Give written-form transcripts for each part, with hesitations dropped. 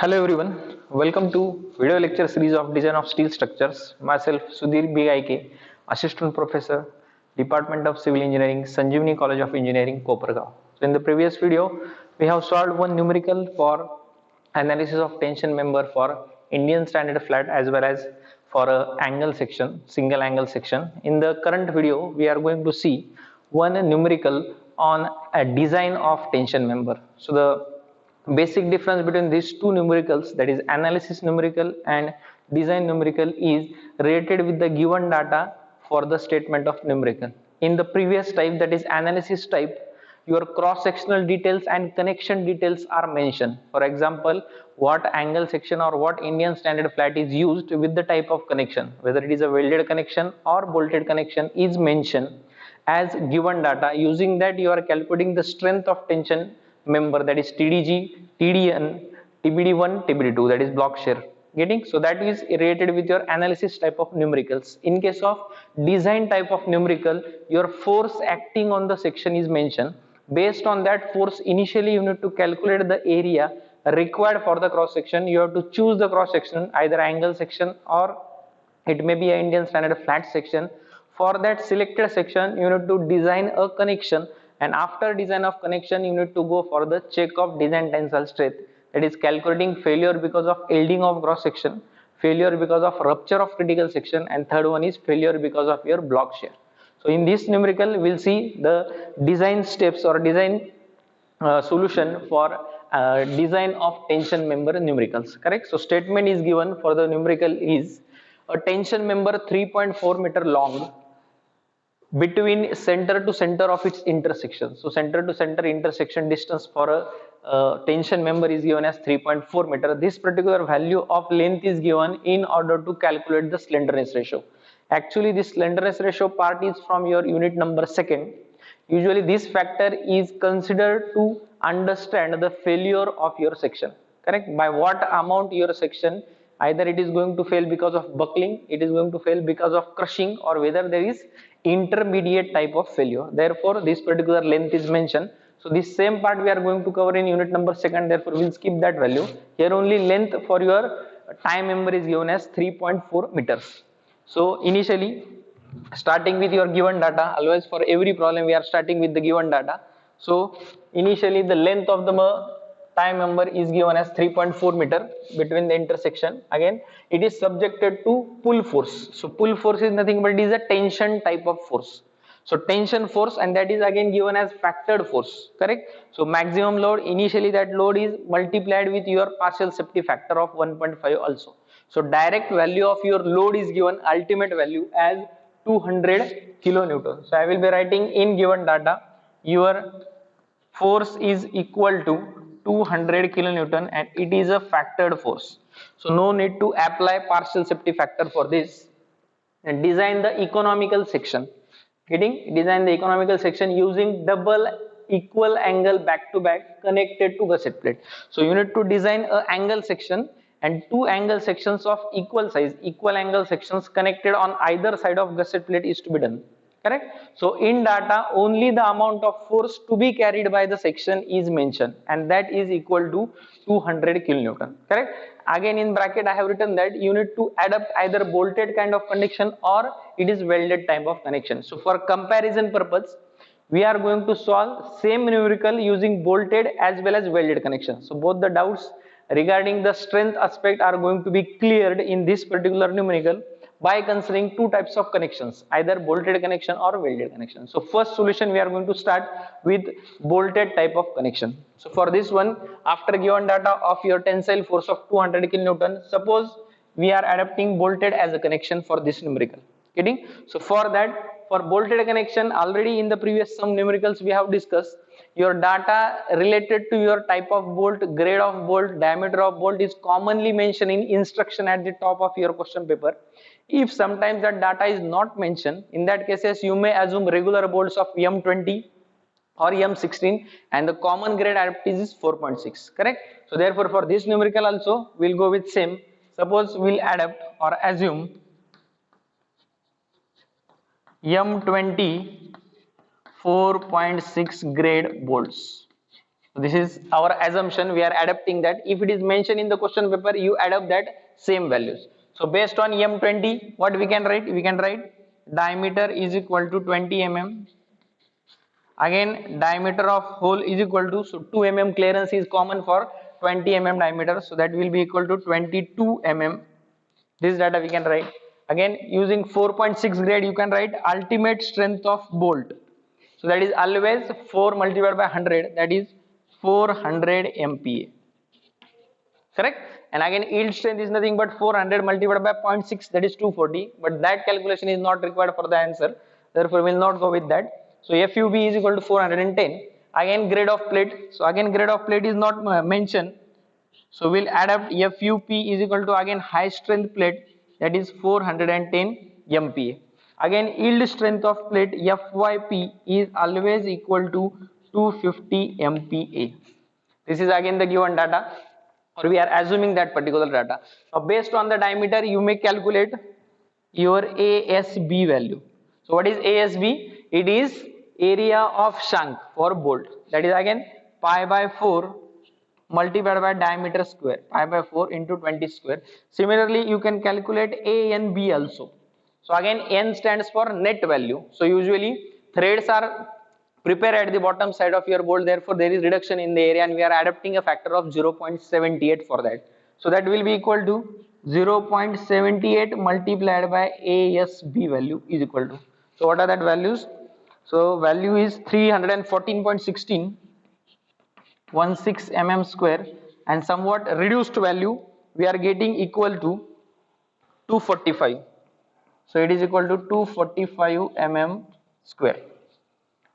Hello everyone, welcome to video lecture series of design of steel structures. Myself Sudhir BIK, Assistant Professor, Department of Civil Engineering, Sanjeevani College of Engineering, Kopargaon. So in the previous video, we have solved one numerical for analysis of tension member for Indian standard flat as well as for a angle section, single angle section. In the current video, we are going to see one numerical on a design of tension member. So the basic difference between these two numericals, that is analysis numerical and design numerical, is related with the given data for the statement of numerical. In the previous type, that is analysis type, your cross sectional details and connection details are mentioned. For example, what angle section or what Indian standard flat is used with the type of connection, whether it is a welded connection or bolted connection, is mentioned as given data. Using that, you are calculating the strength of tension member, that is TDG, TDN, TBD1, TBD2, that is block shear. Getting? So that is related with your analysis type of numericals. In case of design type of numerical, your force acting on the section is mentioned. Based on that force, initially you need to calculate the area required for the cross section. You have to choose the cross section, either angle section or it may be an Indian standard flat section. For that selected section, you need to design a connection, and after design of connection, you need to go for the check of design tensile strength, that is calculating failure because of yielding of cross section, failure because of rupture of critical section, and third one is failure because of your block shear. So in this numerical, we'll see the design steps or design solution for design of tension member numericals. Correct? So statement is given for the numerical is a tension member 3.4 meter long between center to center of its intersection. So center to center intersection distance for a tension member is given as 3.4 meter. This particular value of length is given in order to calculate the slenderness ratio. Actually, this slenderness ratio part is from your unit number second. Usually this factor is considered to understand the failure of your section. Correct? By what amount your section, either it is going to fail because of buckling, it is going to fail because of crushing, or whether there is intermediate type of failure. Therefore this particular length is mentioned. So this same part we are going to cover in unit number second, therefore we'll skip that value. Here only length for your tie member is given as 3.4 meters. So initially, starting with your given data, always for every problem we are starting with the given data. So initially the length of the tie member is given as 3.4 meter between the intersection. Again, it is subjected to pull force. So pull force is nothing but it is a tension type of force. So tension force, and that is again given as factored force. Correct? So maximum load, initially that load is multiplied with your partial safety factor of 1.5 also. So direct value of your load is given, ultimate value as 200 kilonewton. So I will be writing in given data your force is equal to 200 kilonewton and it is a factored force. So no need to apply partial safety factor for this. And design the economical section. Getting? Design the economical section using double equal angle back to back connected to gusset plate. So you need to design an angle section and two angle sections of equal size, equal angle sections connected on either side of gusset plate is to be done. Correct? So in data, only the amount of force to be carried by the section is mentioned, and that is equal to 200 kilonewton. Correct? Again in bracket I have written that you need to adapt either bolted kind of connection or it is welded type of connection. So for comparison purpose, we are going to solve same numerical using bolted as well as welded connection. So both the doubts regarding the strength aspect are going to be cleared in this particular numerical by considering two types of connections, either bolted connection or welded connection. So first solution we are going to start with bolted type of connection. So for this one, after given data of your tensile force of 200 kilonewton, suppose we are adapting bolted as a connection for this numerical. Getting? So for that, for bolted connection, already in the previous some numericals we have discussed, your data related to your type of bolt, grade of bolt, diameter of bolt is commonly mentioned in instruction at the top of your question paper. If sometimes that data is not mentioned, in that cases you may assume regular bolts of M20 or M16 and the common grade adaptive is 4.6. Correct? So therefore for this numerical also we'll go with same. Suppose we'll adapt or assume M20 4.6 grade bolts. This is our assumption. We are adapting that. If it is mentioned in the question paper, you adapt that same values. So based on M20, what we can write? We can write diameter is equal to 20 mm. Again, diameter of hole is equal to, so 2 mm clearance is common for 20 mm diameter. So that will be equal to 22 mm. This data we can write. Again, using 4.6 grade, you can write ultimate strength of bolt. So that is always 4 multiplied by 100, that is 400 MPa. Correct? And again, yield strength is nothing but 400 multiplied by 0.6, that is 240. But that calculation is not required for the answer. Therefore, we will not go with that. So FUB is equal to 410. Again, grade of plate. So again, grade of plate is not mentioned. So we'll adapt FUP is equal to again high strength plate, that is 410 MPa. Again, yield strength of plate FYP is always equal to 250 MPa. This is again the given data, or we are assuming that particular data. Now based on the diameter, you may calculate your ASB value. So what is ASB? It is area of shank for bolt. That is again pi by 4 multiplied by diameter square, pi by 4 into 20 square. Similarly, you can calculate A and B also. So again, N stands for net value. So usually threads are prepared at the bottom side of your bolt. Therefore, there is reduction in the area, and we are adapting a factor of 0.78 for that. So that will be equal to 0.78 multiplied by ASB value is equal to. So what are that values? So value is 314.16. 16 mm square, and somewhat reduced value we are getting equal to 245. So it is equal to 245 mm square.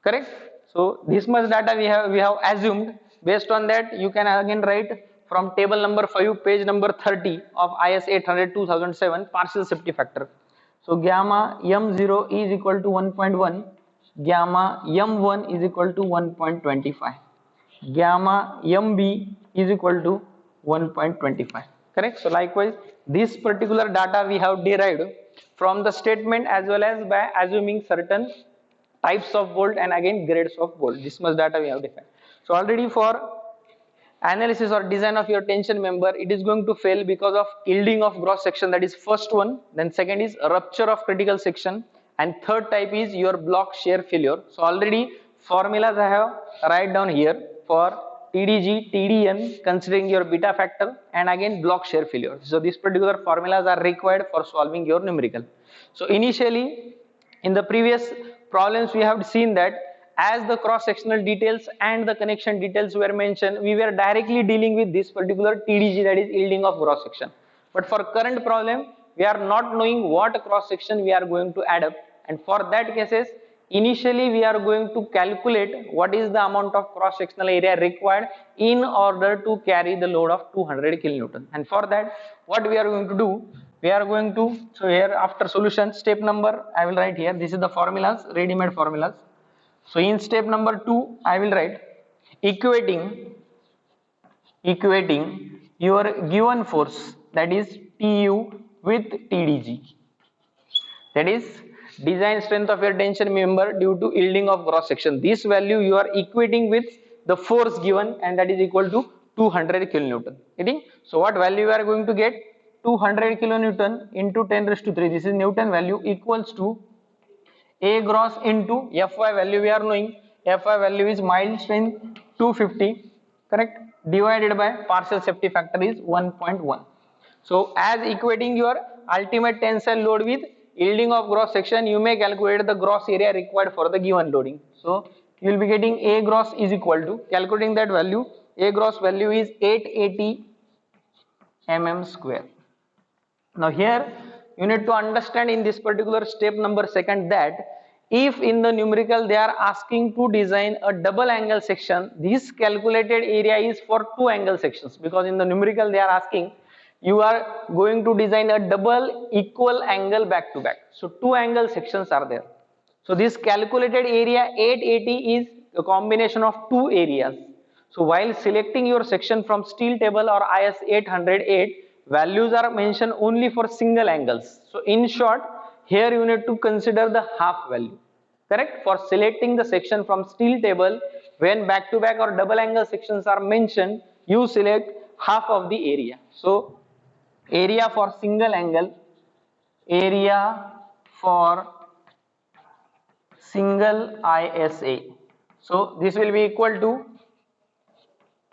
Correct? So this much data we have assumed. Based on that, you can again write from table number 5, page number 30 of IS 800 2007 partial safety factor. So gamma m0 is equal to 1.1, gamma m1 is equal to 1.25. Gamma MB is equal to 1.25. Correct? So likewise, this particular data we have derived from the statement as well as by assuming certain types of bolt and again grades of bolt. This much data we have defined. So already for analysis or design of your tension member, it is going to fail because of yielding of gross section, that is first one. Then second is rupture of critical section, and third type is your block shear failure. So already formulas I have write down here for TDG, TDN, considering your beta factor, and again block shear failure. So these particular formulas are required for solving your numerical. So initially in the previous problems we have seen that as the cross sectional details and the connection details were mentioned, we were directly dealing with this particular TDG, that is yielding of cross section. But for current problem, we are not knowing what cross section we are going to adapt, and for that cases, initially we are going to calculate what is the amount of cross sectional area required in order to carry the load of 200 kilonewton. And for that, what we are going to do, we are going to, so here after solution, step number I will write here, this is the formulas, ready-made formulas. So in step number 2, I will write equating your given force, that is TU with TDG, that is design strength of your tension member due to yielding of cross section. This value you are equating with the force given, and that is equal to 200 kilonewton. So what value we are going to get? 200 kilonewton into 10 raised to 3. This is Newton value equals to A gross into Fy value we are knowing. Fy value is mild strength 250, correct, divided by partial safety factor is 1.1. So as equating your ultimate tensile load with yielding of gross section, you may calculate the gross area required for the given loading. So you will be getting A gross is equal to, calculating that value, A gross value is 880 mm square. Now here you need to understand in this particular step number 2 that if in the numerical they are asking to design a double angle section, this calculated area is for 2 angle sections, because in the numerical they are asking you are going to design a double equal angle back to back. So 2 angle sections are there. So this calculated area 880 is a combination of 2 areas. So while selecting your section from steel table or IS 808, values are mentioned only for single angles. So in short, here you need to consider the half value. Correct? For selecting the section from steel table, when back to back or double angle sections are mentioned, you select half of the area. So area for single angle, area for single ISA. So this will be equal to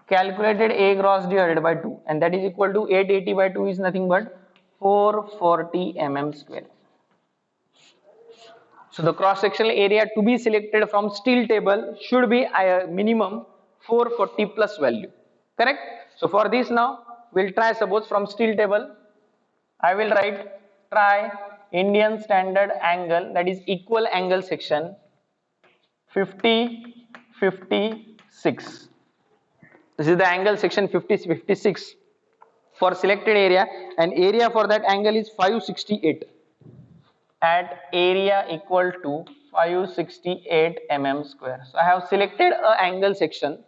calculated A gross divided by 2, and that is equal to 880 by 2 is nothing but 440 mm square. So the cross sectional area to be selected from steel table should be a minimum 440 plus value, correct? So for this now we'll try, suppose from steel table I will write try Indian standard angle, that is equal angle section 50 56. This is the angle section 50 56 for selected area, and area for that angle is 568 at area equal to 568 mm square. So I have selected a angle section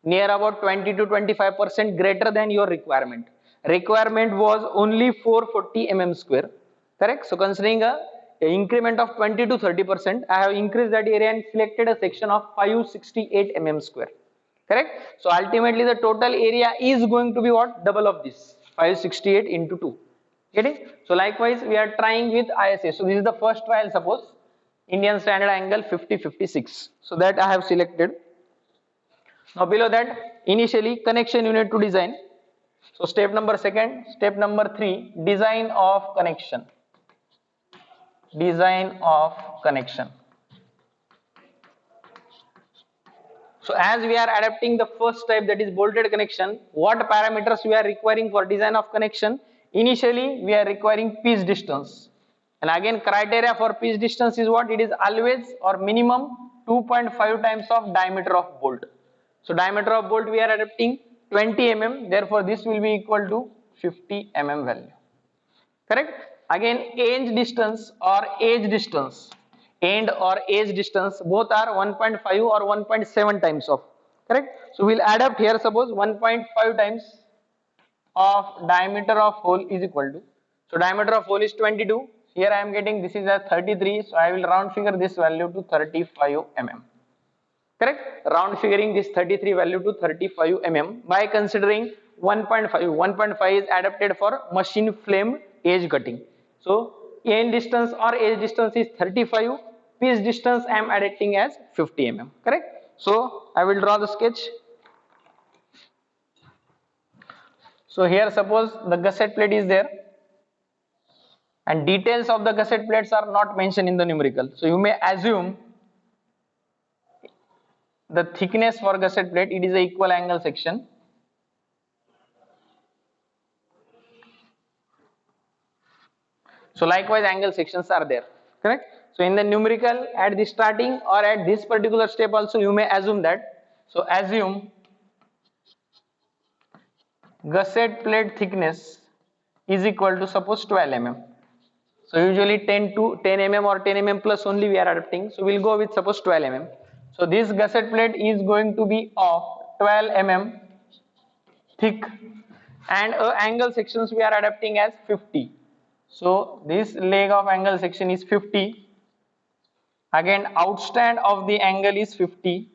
near about 20 to 25% greater than your requirement. Requirement was only 440 mm square, correct? So considering a increment of 20 to 30%, I have increased that area and selected a section of 568 mm square, correct? So ultimately the total area is going to be what? Double of this, 568 into 2. Getting? So likewise we are trying with ISA. So this is the first trial, suppose Indian standard angle 50 56. So that I have selected. Now below that, initially connection unit to design. So step number second, step number 3, design of connection. Design of connection. So as we are adapting the first type, that is bolted connection, what parameters we are requiring for design of connection? Initially we are requiring pitch distance, and again criteria for pitch distance is what? It is always or minimum 2.5 times of diameter of bolt. So diameter of bolt we are adapting 20 mm, therefore this will be equal to 50 mm value, correct? Again edge distance or edge distance, end or edge distance both are 1.5 or 1.7 times of, correct? So we'll adapt here, suppose 1.5 times of diameter of hole is equal to, so diameter of hole is 22, here I am getting this is a 33, so I will round figure this value to 35 mm, correct? Round figuring this 33 value to 35 mm by considering 1.5. 1.5 is adapted for machine flame edge cutting. So end distance or edge distance is 35, pitch distance I am adapting as 50 mm, correct? So I will draw the sketch. So here suppose the gusset plate is there, and details of the gusset plates are not mentioned in the numerical. So you may assume the thickness for gusset plate, it is a equal angle section. So likewise angle sections are there, correct? So in the numerical at the starting or at this particular step also you may assume that. So assume gusset plate thickness is equal to suppose 12 mm. So usually 10 mm or 10 mm plus only we are adapting. So we'll go with suppose 12 mm. So this gusset plate is going to be of 12 mm thick, and angle sections we are adapting as 50. So this leg of angle section is 50. Again outstand of the angle is 50,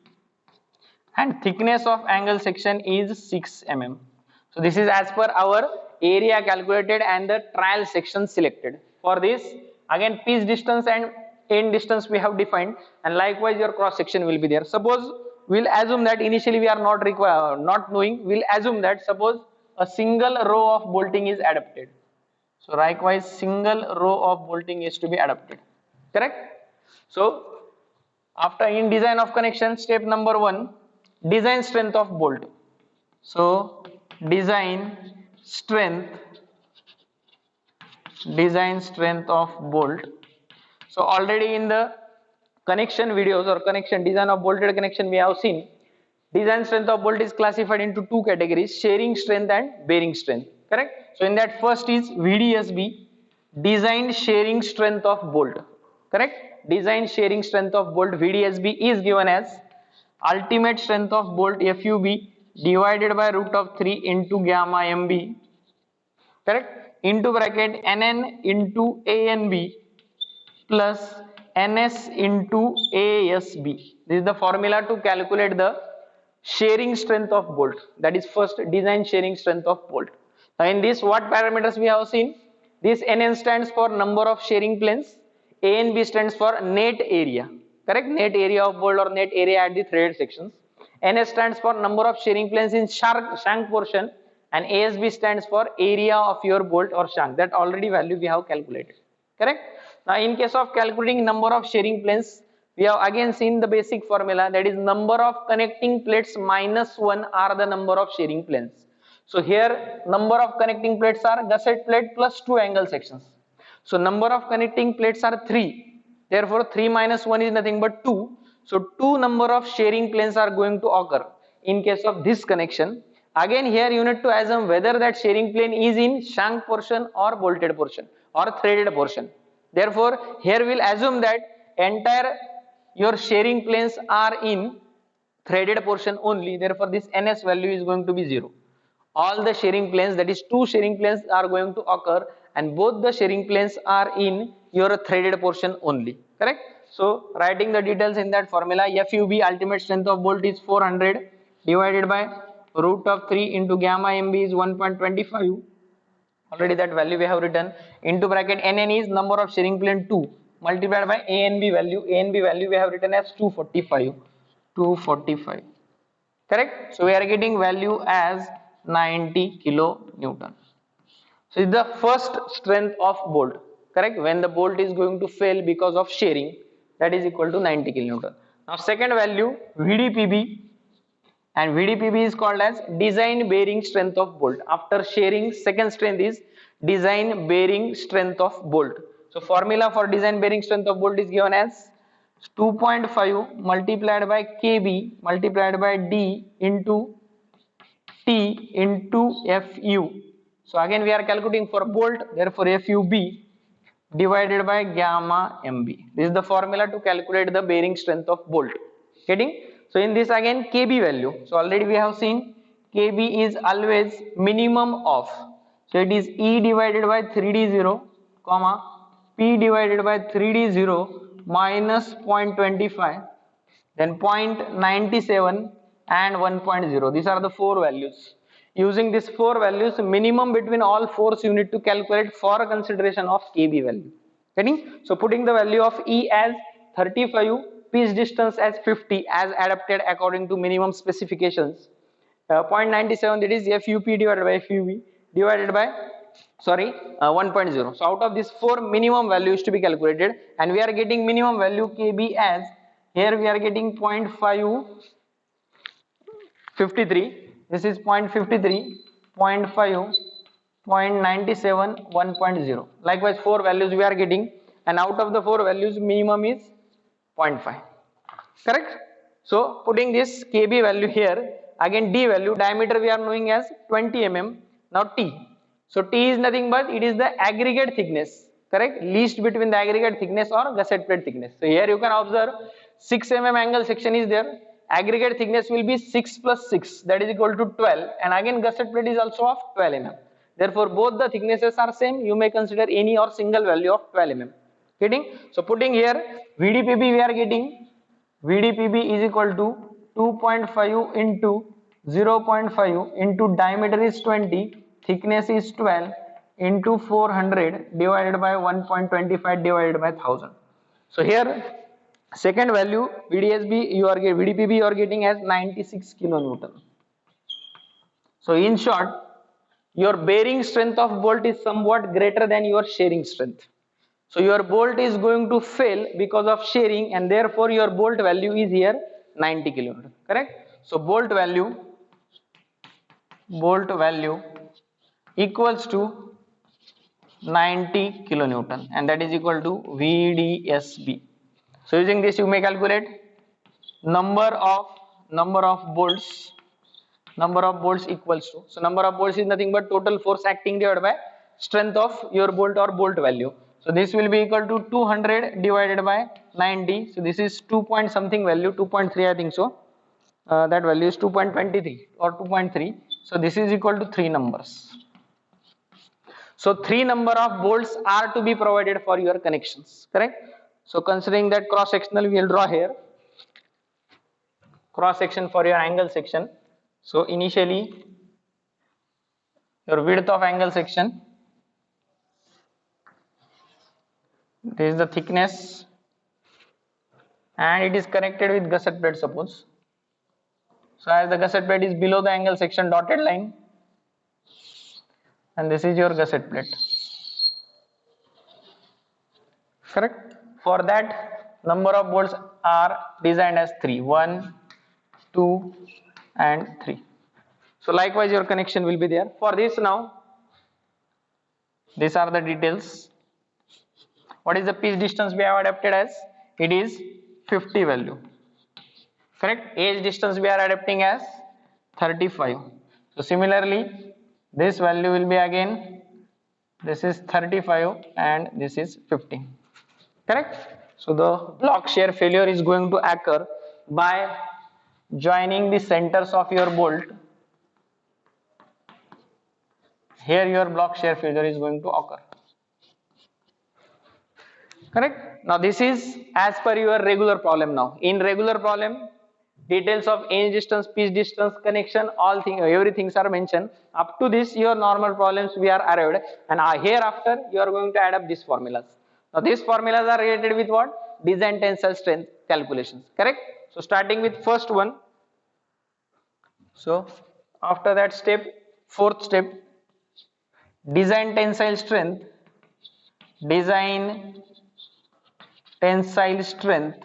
and thickness of angle section is 6 mm. So this is as per our area calculated and the trial section selected. For this again pitch distance and end distance we have defined, and likewise your cross section will be there. Suppose we'll assume that initially we are not knowing, we'll assume that suppose a single row of bolting is adapted. So likewise single row of bolting is to be adapted, correct? So after in design of connection, step number 1, design strength of bolt. So design strength of bolt. So already in the connection videos or connection design of bolted connection we have seen design strength of bolt is classified into 2 categories, shearing strength and bearing strength, correct? So in that first is VDSB, design shearing strength of bolt, correct? Design shearing strength of bolt VDSB is given as ultimate strength of bolt FUB divided by root of 3 into gamma MB, correct? Into bracket NN into ANB plus NS into ASB. This is the formula to calculate the shearing strength of bolt. That is first design shearing strength of bolt. Now in this, what parameters we have seen? This NN stands for number of shearing planes, ANB stands for net area, correct? Net area of bolt or net area at the threaded sections. NS stands for number of shearing planes in shank portion, and ASB stands for area of your bolt or shank. That already value we have calculated, correct? Now in case of calculating number of shearing planes, we have again seen the basic formula, that is number of connecting plates minus 1 are the number of shearing planes. So here number of connecting plates are gusset plate plus 2 angle sections. So number of connecting plates are 3. Therefore 3 minus 1 is nothing but 2. So 2 number of shearing planes are going to occur in case of this connection. Again here you need to assume whether that shearing plane is in shank portion or bolted portion or threaded portion. Therefore here we'll assume that entire your shearing planes are in threaded portion only. Therefore this NS value is going to be 0. All the shearing planes, that is 2 shearing planes are going to occur, and both the shearing planes are in your threaded portion only, correct? So writing the details in that formula, FUB ultimate strength of bolt is 400 divided by root of 3 into gamma MB is 1.25. Already that value we have written, into bracket NN is number of shearing plane 2 multiplied by ANB value. ANB value we have written as 245, correct? So we are getting value as 90 kilonewton. So it's the first strength of bolt, correct? When the bolt is going to fail because of shearing, that is equal to 90 kilonewton. Now second value VDPB, and VDPB is called as design bearing strength of bolt. After shearing, second strength is design bearing strength of bolt. So formula for design bearing strength of bolt is given as 2.5 multiplied by KB multiplied by D into T into FU. So again we are calculating for bolt, therefore FUB divided by gamma MB. This is the formula to calculate the bearing strength of bolt. Getting? So in this again KB value. So already we have seen KB is always minimum of. So it is E divided by 3D0, comma P divided by 3D0 minus 0.25, then 0.97 and 1.0. These are the 4 values. Using these 4 values, minimum between all 4s you need to calculate for consideration of KB value. Getting? So putting the value of E as 35, pitch distance as 50 as adapted according to minimum specifications. 0.97, that is FUP divided by FUV divided by 1.0. So out of these 4 minimum values to be calculated, and we are getting minimum value KB as, here we are getting 0.553, this is 0.53, 0.5, 0.97, 1.0. Likewise 4 values we are getting, and out of the 4 values minimum is 0.5, correct? So putting this KB value here, again D value, diameter we are knowing as 20 mm. Now T, so T is nothing but it is the aggregate thickness, correct? Least between the aggregate thickness or gusset plate thickness. So here you can observe 6 mm angle section is there, aggregate thickness will be 6 plus 6, that is equal to 12, and again gusset plate is also of 12 mm. Therefore both the thicknesses are same, you may consider any or single value of 12 mm. Getting? So putting here VDPB, we are getting VDPB is equal to 2.5 into 0.5 into diameter is 20, thickness is 12 into 400 divided by 1.25 divided by 1000. So here second value VDPB you are getting as 96 kilonewton. So in short, your bearing strength of bolt is somewhat greater than your shearing strength. So your bolt is going to fail because of shearing, and therefore your bolt value is here 90 kilonewton, correct? So bolt value equals to 90 kilonewton, and that is equal to VDSB. So using this you may calculate number of bolts equals to, so number of bolts is nothing but total force acting divided by strength of your bolt or bolt value. So this will be equal to 200 divided by 90. So this is 2 point something value, 2.3 I think so. That value is 2.23 or 2.3. So this is equal to 3 numbers. So 3 number of bolts are to be provided for your connections, correct? So considering that cross sectional we will draw here. cross section for your angle section. So initially your width of angle section, this is the thickness, and it is connected with gusset plate, suppose. So as the gusset plate is below the angle section dotted line, and this is your gusset plate, correct? For that, number of bolts are designed as 3, 1, 2 and 3. So likewise your connection will be there. For this now, these are the details. What is the pitch distance we have adapted as? It is 50 value, correct? Edge distance we are adapting as 35. So similarly, this value will be again, this is 35 and this is 15, correct? So the block shear failure is going to occur by joining the centers of your bolt. Here your block shear failure is going to occur, correct? Now this is as per your regular problem. Now in regular problem, details of edge distance, pitch distance, connection, all things, everything are mentioned. Up to this your normal problems we are arrived, and hereafter you are going to add up these formulas. Now these formulas are related with what? Design tensile strength calculations, correct? So starting with first one. So after that step, fourth step, design tensile strength, design tensile strength,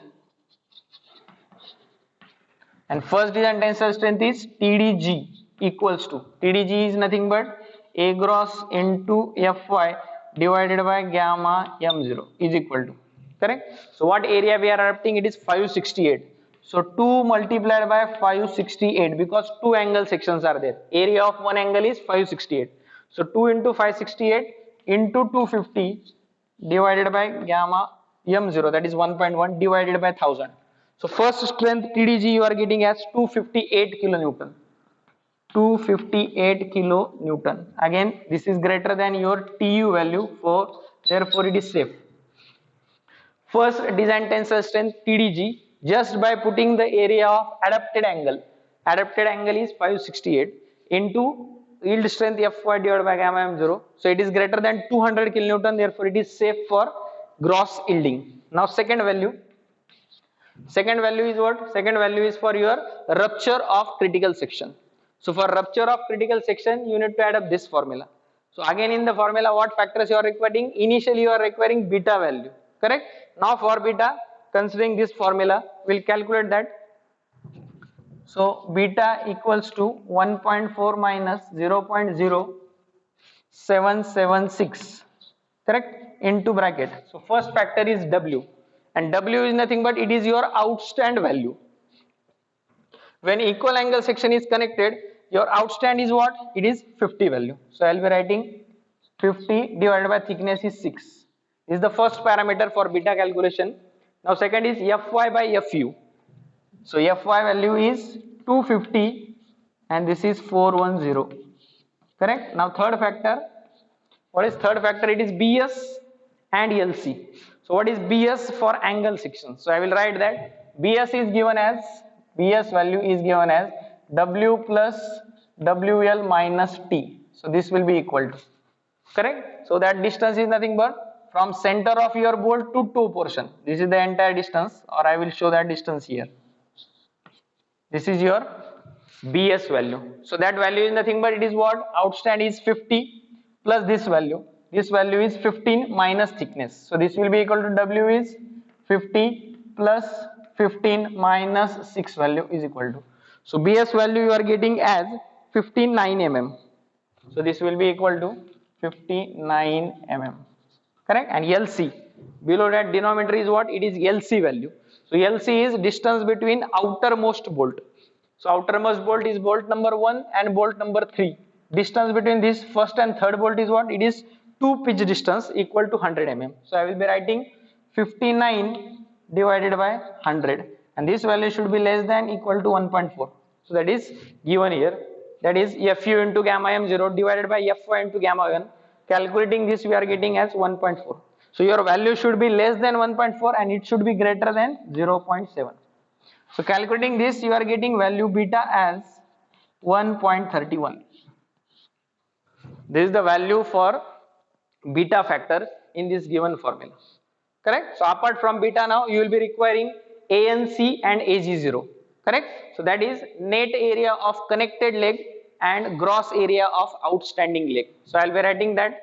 and first design tensile strength is TDG equals to, TDG is nothing but A gross into Fy divided by gamma m0 is equal to, correct? So what area we are adapting? It is 568. So 2 multiplied by 568, because 2 angle sections are there. Area of one angle is 568. So 2 into 568 into 250 divided by gamma m0, that is 1.1 divided by 1000. So first strength TDG you are getting as 258 kilonewton. 258 kilonewton. Again, this is greater than your TU value, for therefore it is safe. First design tensile strength TDG, just by putting the area of adapted angle is 568 into yield strength Fy divided by gamma m0. So it is greater than 200 kilonewton, therefore it is safe for gross yielding. Now second value is what? Second value is for your rupture of critical section. So for rupture of critical section, you need to add up this formula. So again in the formula, what factors you are requiring? Initially you are requiring beta value, correct? Now for beta, considering this formula, we'll calculate that. So beta equals to 1.4 minus 0.0776, correct, into bracket. So first factor is W, and W is nothing but it is your outstand value. When equal angle section is connected, your outstand is what? It is 50 value. So I will be writing 50 divided by thickness is 6. This is the first parameter for beta calculation. Now second is Fy by Fu. So Fy value is 250 and this is 410, correct? Now third factor, what is third factor? It is Bs and LC. So what is Bs for angle section? So I will write that Bs is given as, Bs value is given as W plus WL minus T. So this will be equal to, correct? So that distance is nothing but from center of your bolt to toe portion. This is the entire distance, or I will show that distance here. This is your Bs value. So that value is nothing but it is what? Outstand is 50 plus this value. This value is 15 minus thickness. So this will be equal to W is 50 plus 15 minus 6 value is equal to. So Bs value you are getting as 59 mm. So this will be equal to 59 mm, correct? And LC, below that denominator is what? It is LC value. So LC is distance between outermost bolt. So outermost bolt is bolt number 1 and bolt number 3. Distance between this first and third bolt is what? It is 2 pitch distance equal to 100 mm. So I will be writing 59 divided by 100, and this value should be less than equal to 1.4. So that is given here. That is Fu into gamma m0 divided by Fy into gamma 1. Calculating this, we are getting as 1.4. So your value should be less than 1.4 and it should be greater than 0.7. So calculating this, you are getting value beta as 1.31. This is the value for beta factor in this given formula. Correct? So apart from beta, now you will be requiring ANC and AG0. Correct? So that is net area of connected leg and gross area of outstanding leg. So I will be writing that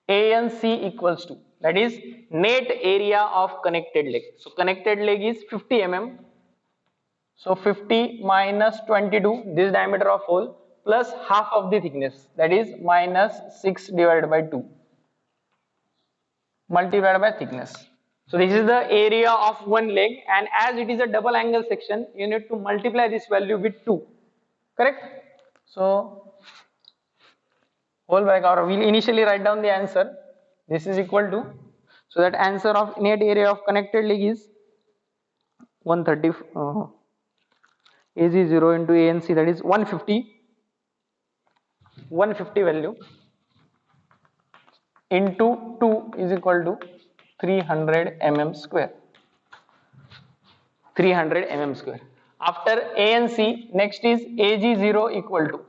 ANC equals to, that is net area of connected leg. So connected leg is 50 mm. So 50 minus 22, this diameter of hole, plus half of the thickness, that is minus 6 divided by 2 multiplied by thickness. So this is the area of one leg, and as it is a double angle section, you need to multiply this value with 2. Correct? So whole bracket, or we'll initially write down the answer. This is equal to, so that answer of net area of connected leg is 130 AG0 into ANC, that is 150 value into 2 is equal to 300 mm square. 300 mm square. After ANC, next is AG0 equal to,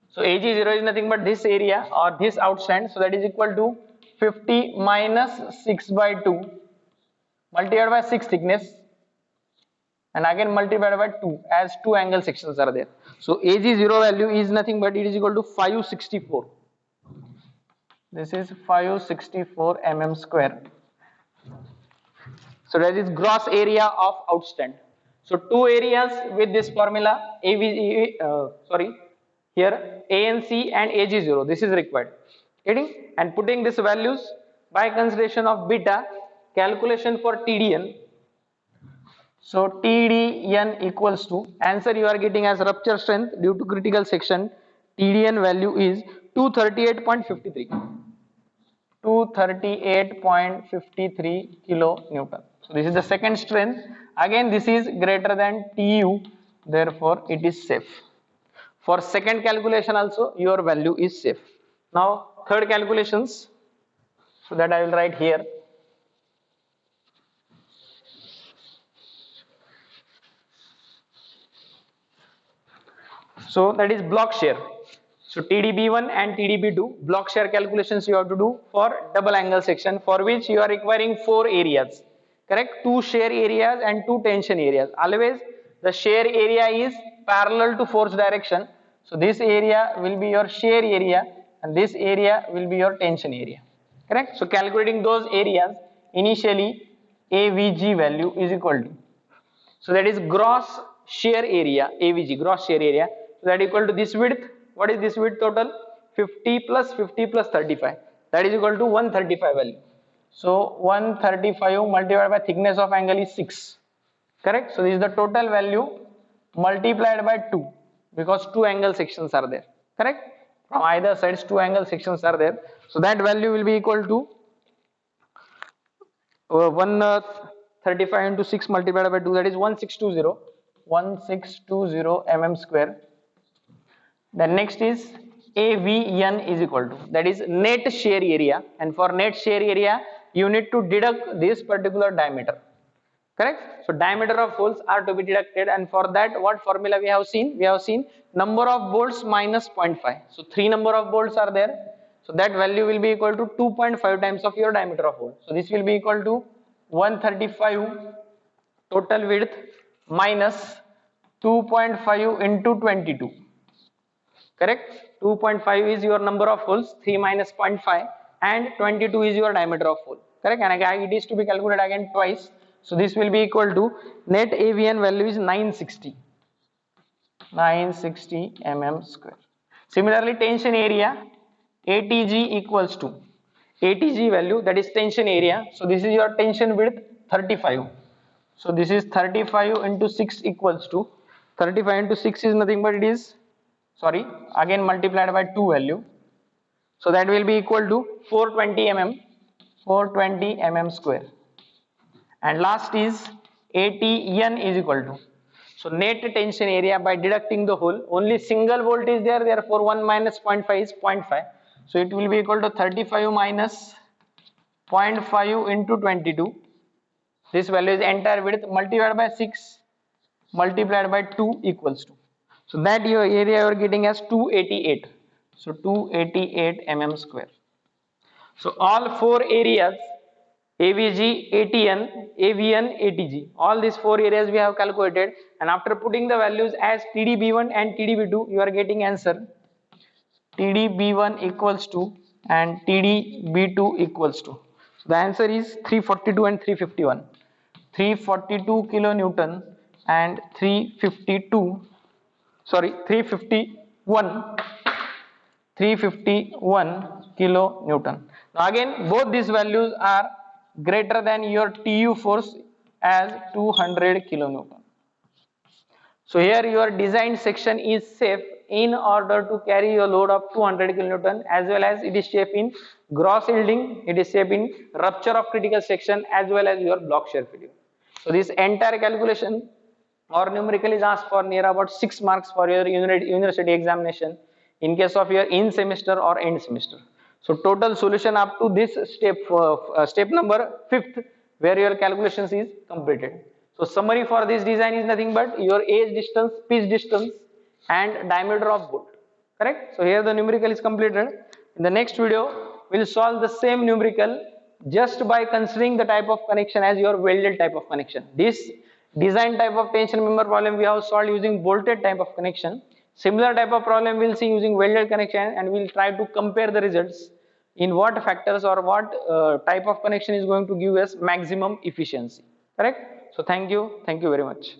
so AG0 is nothing but this area or this outstand, so that is equal to 50 minus 6 by 2 multiplied by 6 thickness, and again multiplied by 2 as two angle sections are there. So AG0 value is nothing but it is equal to 564. This is 564 mm square. So that is gross area of outstand. So two areas with this formula, here ANC and AG0, this is required. Getting? And putting these values by consideration of beta, calculation for TDN. So TDN equals to, answer you are getting as rupture strength due to critical section, TDN value is 238.53. 238.53 kilonewton. So this is the second strength. Again, this is greater than TU, therefore it is safe. For second calculation also, your value is safe. Now third calculations, so that I will write here. So that is block shear. So TDB1 and TDB2 block shear calculations you have to do for double angle section, for which you are requiring 4 areas. Correct? 2 shear areas and 2 tension areas. Always the shear area is parallel to force direction. So this area will be your shear area and this area will be your tension area. Correct? So calculating those areas, initially AVG value is equal to, so that is gross shear area, AVG, gross shear area. So that is equal to this width. What is this width total? 50 plus 50 plus 35. That is equal to 135 value. So 135 multiplied by thickness of angle is 6. Correct? So this is the total value multiplied by 2, because 2 angle sections are there. Correct? From either sides 2 angle sections are there. So that value will be equal to 135 into 6 multiplied by 2, that is 1620 mm square. Then next is AVN is equal to, that is net shear area, and for net shear area you need to deduct this particular diameter. Correct? So diameter of holes are to be deducted, and for that what formula we have seen? We have seen number of bolts minus 0.5. So 3 number of bolts are there. So that value will be equal to 2.5 times of your diameter of hole. So this will be equal to 135 total width minus 2.5 into 22. Correct? 2.5 is your number of holes, 3 minus 0.5, and 22 is your diameter of hole. Correct? And again it is to be calculated again twice. So this will be equal to, net AVN value is 960 mm square. Similarly, tension area ATG equals to, ATG value, that is tension area. So this is your tension width 35. So this is 35 into 6 equals to, 35 into 6 is nothing but it is, again multiplied by 2 value. So that will be equal to 420 mm square. And last is ATN is equal to, so net tension area by deducting the hole, only single bolt is there, therefore 1 minus 0.5 is 0.5. So it will be equal to 35 minus 0.5 into 22. This value is entire width multiplied by 6 multiplied by 2 equals to. So that your area you are getting as 288. So 288 mm square. So all four areas AVG, ATN, AVN, ATG, all these four areas we have calculated, and after putting the values as TDB1 and TDB2, you are getting answer TDB1 equals to and TDB2 equals to. So the answer is 342 and 351. 342 kilonewton and 351 kilonewton. Now again, both these values are greater than your TU force as 200 kilonewton. So here your design section is safe in order to carry a load of 200 kilonewton, as well as it is safe in gross yielding, it is safe in rupture of critical section, as well as your block shear failure. So this entire calculation or numerical is asked for near about 6 marks for your university examination in case of your in semester or end semester. So total solution up to this step, step number 5th, where your calculations is completed. So summary for this design is nothing but your edge distance, pitch distance and diameter of bolt. Correct? So here the numerical is completed. In the next video, we will solve the same numerical just by considering the type of connection as your welded type of connection. This design type of tension member problem we have solved using bolted type of connection. Similar type of problem we will see using welded connection, and we will try to compare the results in what factors or what type of connection is going to give us maximum efficiency. Correct? So thank you very much.